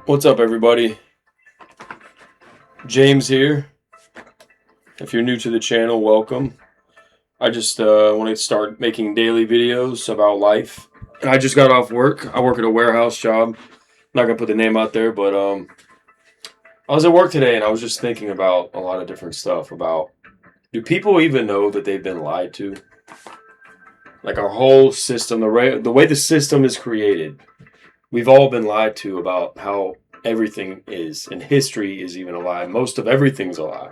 What's up, everybody? James here. If you're new to the channel, welcome. I just want to start making daily videos about life. And I just got off work. I work at a warehouse job. I'm not gonna put the name out there, but I was at work today and I was just thinking about a lot of different stuff about, do people even know that they've been lied to? Like our whole system, the way the system is created, we've all been lied to about how everything is, and history is even a lie. Most of everything's a lie.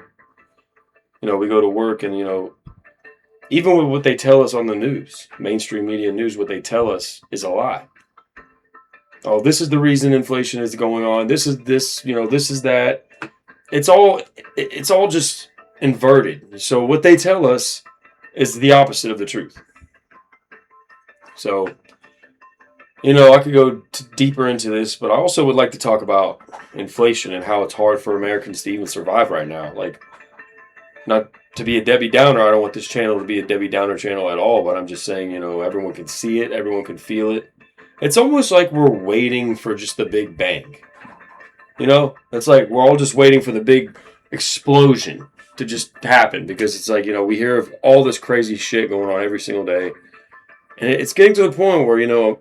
We go to work and, even with what they tell us on the news, mainstream media news, what they tell us is a lie. Oh, this is the reason inflation is going on. This is this, this is that. It's all just inverted. So what they tell us is the opposite of the truth. So, I could go deeper into this, but I also would like to talk about inflation and how it's hard for Americans to even survive right now. Like, not to be a Debbie Downer, I don't want this channel to be a Debbie Downer channel at all, but I'm just saying, everyone can see it, everyone can feel it. It's almost like we're waiting for just the big bang. It's like we're all just waiting for the big explosion to just happen, because it's like, we hear of all this crazy shit going on every single day. And it's getting to the point where,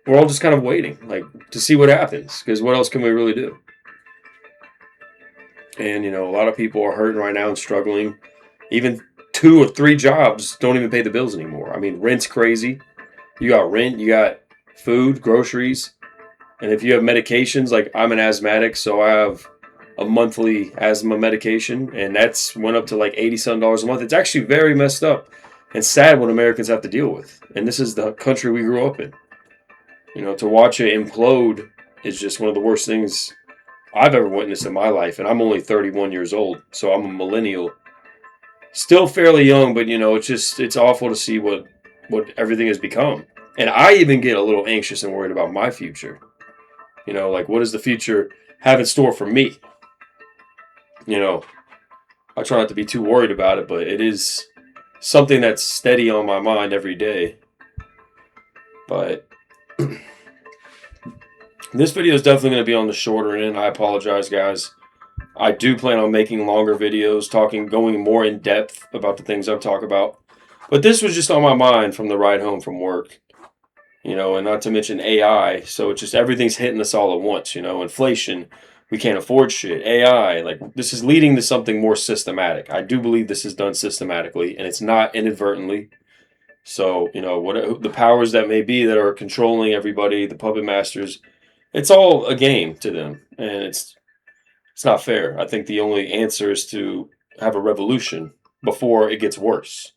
we're all just kind of waiting, like, to see what happens, because what else can we really do? And, a lot of people are hurting right now and struggling. Even 2 or 3 jobs don't even pay the bills anymore. I mean, rent's crazy. You got rent, you got food, groceries. And if you have medications, like I'm an asthmatic, so I have a monthly asthma medication, and that's went up to like $80 a month. It's actually very messed up and sad what Americans have to deal with. And this is the country we grew up in. To watch it implode is just one of the worst things I've ever witnessed in my life. And I'm only 31 years old, so I'm a millennial. Still fairly young, but it's awful to see what everything has become. And I even get a little anxious and worried about my future. Like, what does the future have in store for me? I try not to be too worried about it, but it is something that's steady on my mind every day. But this video is definitely going to be on the shorter end. I apologize, guys. I do plan on making longer videos, going more in depth about the things I've talked about. But this was just on my mind from the ride home from work. And not to mention AI. So it's just everything's hitting us all at once. Inflation, we can't afford shit. AI, like, this is leading to something more systematic. I do believe this is done systematically, and it's not inadvertently. So, what the powers that may be that are controlling everybody, the puppet masters, it's all a game to them, and it's not fair. I think the only answer is to have a revolution before it gets worse.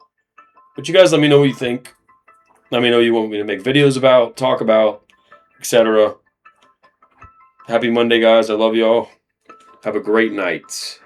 But you guys, let me know what you think. Let me know you want me to make videos about, talk about, etc. Happy Monday, guys. I love y'all. Have a great night.